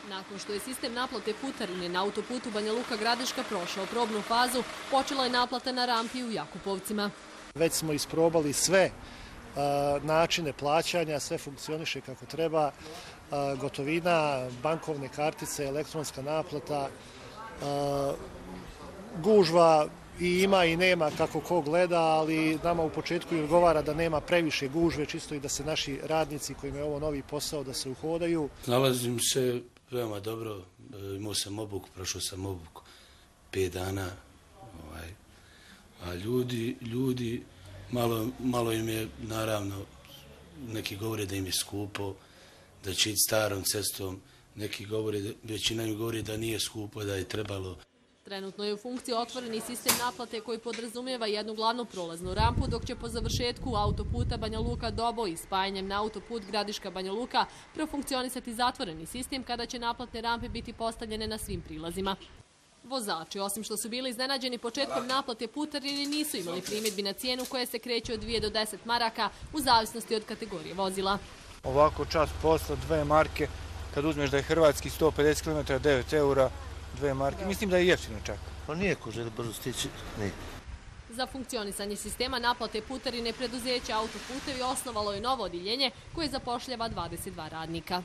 Nakon što je sistem naplate putarine na autoputu Banja Luka-Gradiška prošao probnu fazu, počela je naplata na rampi u Jakupovcima. Već smo isprobali sve načine plaćanja, sve funkcioniše kako treba, gotovina, bankovne kartice, elektronska naplata, gužva i ima i nema kako ko gleda, ali nama u početku i odgovara da nema previše gužve, čisto i da se naši radnici kojima je ovo novi posao da se uhodaju. Nalazim se veoma dobro, imao sam obuku, prošao sam obuku 5 dana, a ljudi malo im je, naravno, neki govore da im je skupo, da će ići starom cestom, većina im govori da nije skupo, da je trebalo. Trenutno je u funkciji otvoreni sistem naplate koji podrazumijeva jednu glavnu prolaznu rampu, dok će po završetku autoputa Banja Luka-Doboj i spajanjem na autoput Gradiška-Banja Luka profunkcionisati zatvoreni sistem kada će naplatne rampe biti postavljene na svim prilazima. Vozači, osim što su bili iznenađeni početkom naplate putarine, nisu imali primjedbi na cijenu koja se kreće od 2 do 10 maraka u zavisnosti od kategorije vozila. Ovako čas posla 2 marke, kad uzmeš da je hrvatski 150 km 9 eura, 2 marke, mislim da je jeftino čak. Pa nije ko želi brzo stići, nije. Za funkcionisanje sistema naplate putarine preduzeće Autoputevi osnovalo je novo odjeljenje koje zapošljava 22 radnika.